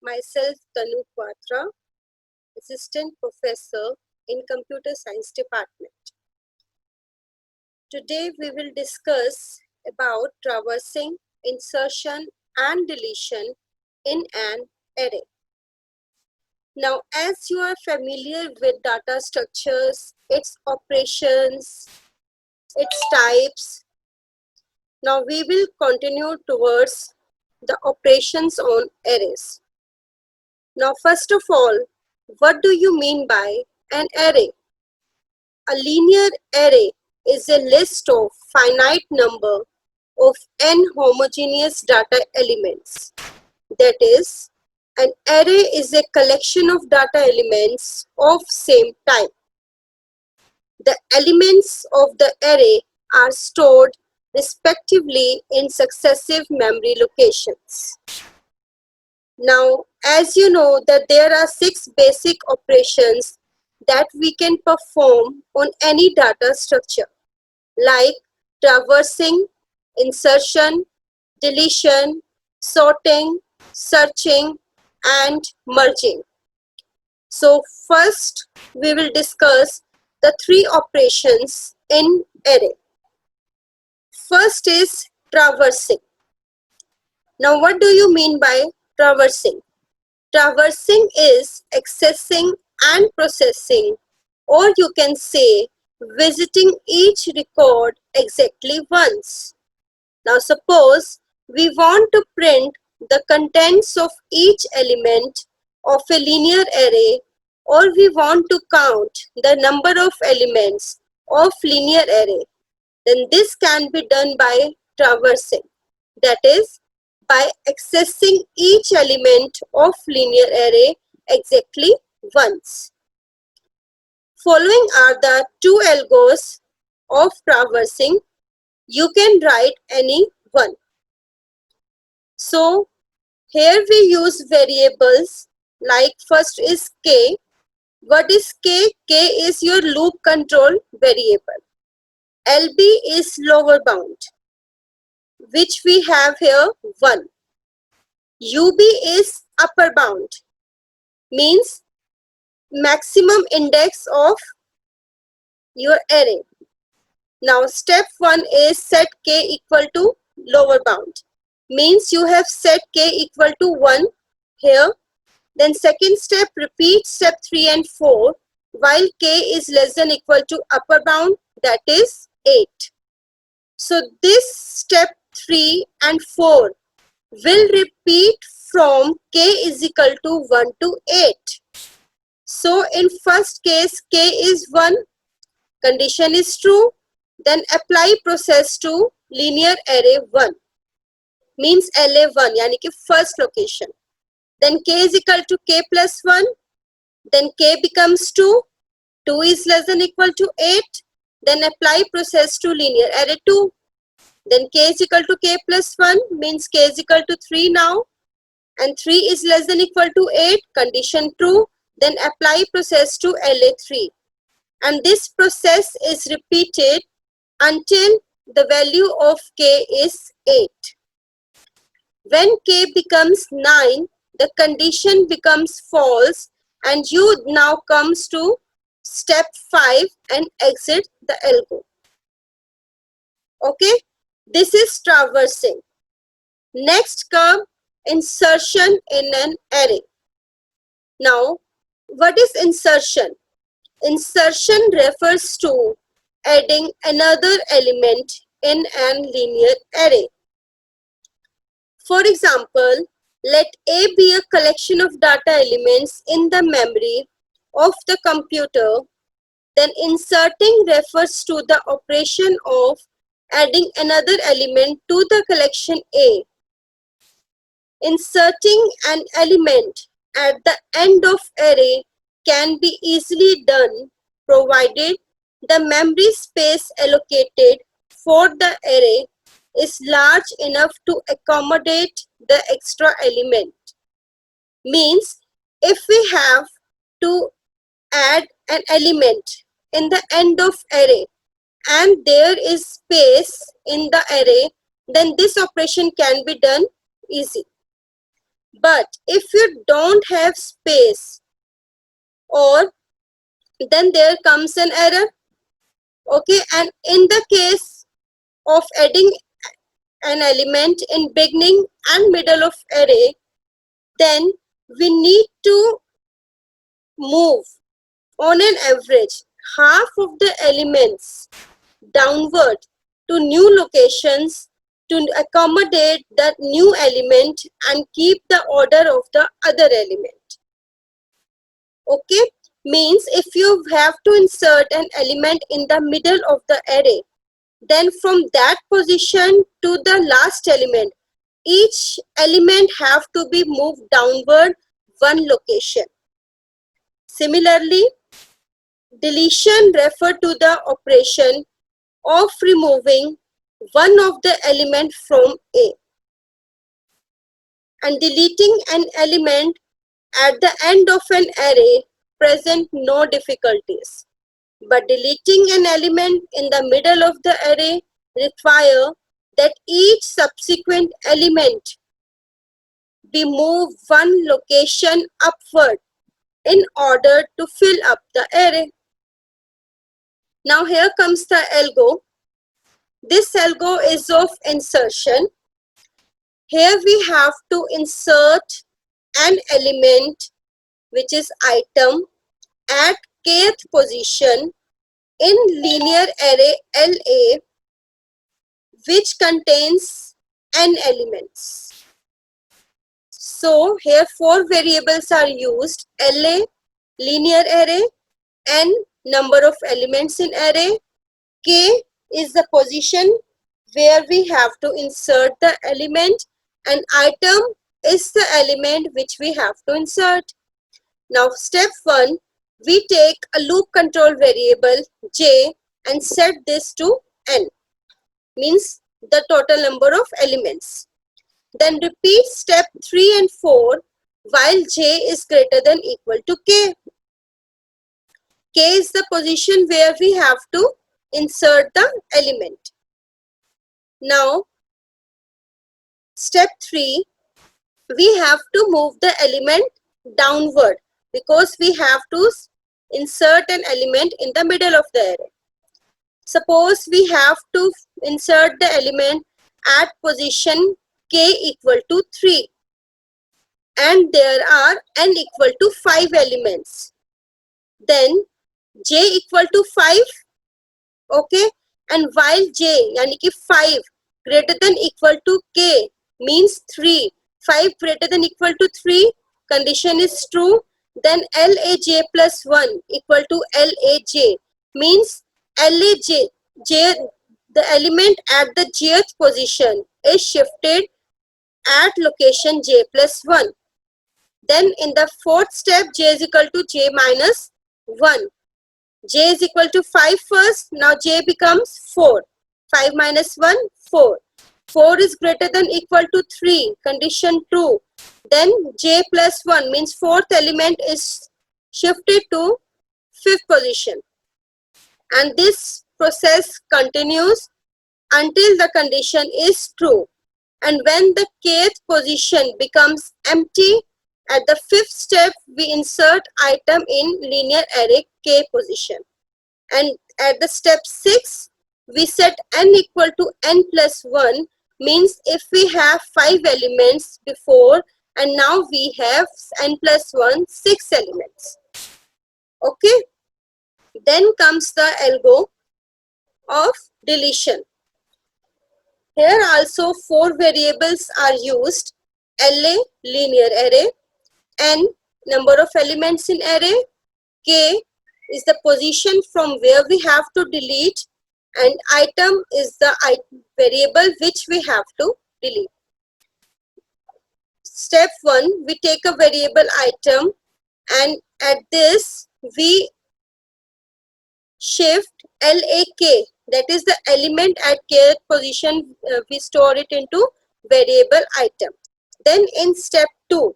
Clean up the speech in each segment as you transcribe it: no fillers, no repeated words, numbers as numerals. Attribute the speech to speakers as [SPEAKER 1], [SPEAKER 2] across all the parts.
[SPEAKER 1] Myself, Tanu Quatra, Assistant Professor in Computer Science Department. Today we will discuss about traversing, insertion and deletion in an array. Now, as you are familiar with data structures, its operations, its types, now we will continue towards the operations on arrays. Now, first of all, what do you mean by an array? A linear array is a list of finite number of n homogeneous data elements. That is, an array is a collection of data elements of same type. The elements of the array are stored respectively in successive memory locations. Now, as you know that there are 6 basic operations that we can perform on any data structure, like traversing, insertion, deletion, sorting, searching, and merging. So first, we will discuss the 3 operations in array. First is traversing. Now, what do you mean by traversing? Traversing is accessing and processing, or you can say visiting each record exactly once. Now suppose we want to print the contents of each element of a linear array, or we want to count the number of elements of linear array, then this can be done by traversing. That is, by accessing each element of linear array exactly once. Following are the 2 algos of traversing. You can write any one. So here we use variables, like first is k. What is k? K is your loop control variable. LB is lower bound, which we have here 1. UB is upper bound, means maximum index of your array. Now step 1 is set k equal to lower bound, means you have set k equal to 1 here. Then second step, repeat step 3 and 4 while k is less than equal to upper bound, that is 8. So this step 3 and 4 will repeat from k is equal to 1 to 8. So in first case k is 1, condition is true, then apply process to linear array 1, means LA1 yani ki first location. Then k is equal to k plus 1, then k becomes 2, 2 is less than equal to 8, then apply process to linear array 2. Then k is equal to k plus 1, means k is equal to 3 now, and 3 is less than equal to 8, condition true, then apply process to LA3. And this process is repeated until the value of k is 8. When k becomes 9, the condition becomes false and you now comes to step 5 and exit the algo. Okay, this is traversing. Next come insertion in an array. Now, what is insertion? Insertion refers to adding another element in an linear array. For example, let A be a collection of data elements in the memory of the computer. Then inserting refers to the operation of adding another element to the collection A. Inserting an element at the end of array can be easily done provided the memory space allocated for the array is large enough to accommodate the extra element. Means if we have to add an element in the end of array and there is space in the array, then this operation can be done easy. But if you don't have space, or then there comes an error. Okay, and in the case of adding an element in beginning and middle of array, then we need to move on an average half of the elements downward to new locations to accommodate that new element and keep the order of the other element. Okay, means if you have to insert an element in the middle of the array, then from that position to the last element, each element have to be moved downward one location. Similarly, deletion refer to the operation of removing one of the element from A, and deleting an element at the end of an array present no difficulties. But deleting an element in the middle of the array require that each subsequent element be moved one location upward in order to fill up the array. Now here comes the algo. This algo is of insertion. Here we have to insert an element which is item at kth position in linear array LA, which contains n elements. So here four variables are used: LA, linear array, n, number of elements in array, k is the position where we have to insert the element, and item is the element which we have to insert. Now step 1, we take a loop control variable j and set this to n, means the total number of elements. Then repeat step 3 and 4 while j is greater than equal to k. K is the position where we have to insert the element. Now step 3, we have to move the element downward because we have to insert an element in the middle of the array. Suppose we have to insert the element at position k equal to 3 and there are n equal to 5 elements. Then j equal to 5, okay, and while j yani ki 5 greater than equal to k means 3, 5 greater than equal to 3, condition is true, then LAJ plus 1 equal to LAJ means LAJ, the element at the jth position is shifted at location j plus 1. Then in the fourth step, j is equal to j minus 1. J is equal to 5 first, now j becomes 4. 5 minus 1, 4. 4 is greater than equal to 3, condition true. Then j plus 1 means fourth element is shifted to fifth position. And this process continues until the condition is true. And when the kth position becomes empty, at the fifth step, we insert item in linear array k position. And at the step 6, we set n equal to n plus 1, means if we have 5 elements before and now we have n plus 1, 6 elements. Okay. Then comes the algo of deletion. Here also 4 variables are used: LA, linear array, n, number of elements in array, k is the position from where we have to delete, and item is the variable which we have to delete. Step 1, we take a variable item and at this we shift LAK, that is the element at kth position, we store it into variable item. Then in step 2,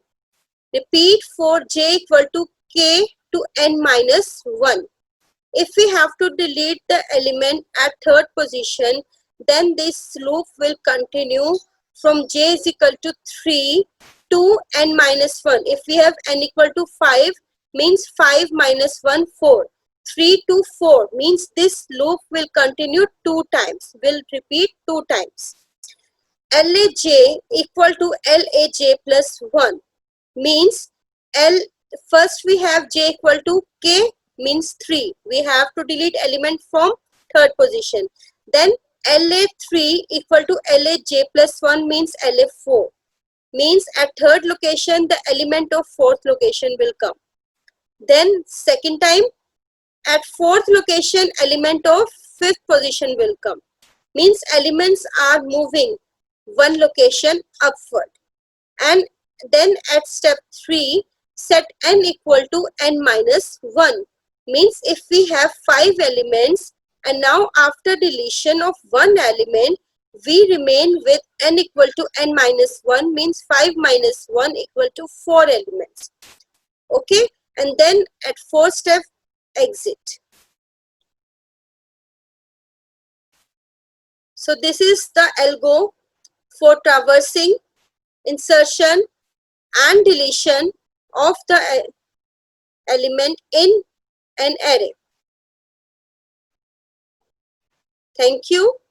[SPEAKER 1] repeat for j equal to k to n minus 1. If we have to delete the element at third position, then this loop will continue from j is equal to 3 2 n minus 1. If we have n equal to 5, means 5 minus 1, 4. 3 to 4 means this loop will continue 2 times, will repeat 2 times. Laj equal to Laj plus 1 means L, first we have j equal to k means 3. We have to delete element from third position. Then La3 equal to Laj plus 1 means La4. Means at third location the element of fourth location will come. Then second time at fourth location element of fifth position will come. Means elements are moving one location upward. And then at step 3 set n equal to n minus 1. Means if we have 5 elements and now after deletion of one element we remain with n equal to n minus 1, means 5 minus 1 equal to 4 elements. Okay, and then at fourth step exit. So this is the algo for traversing, insertion and deletion of the element in an array. Thank you.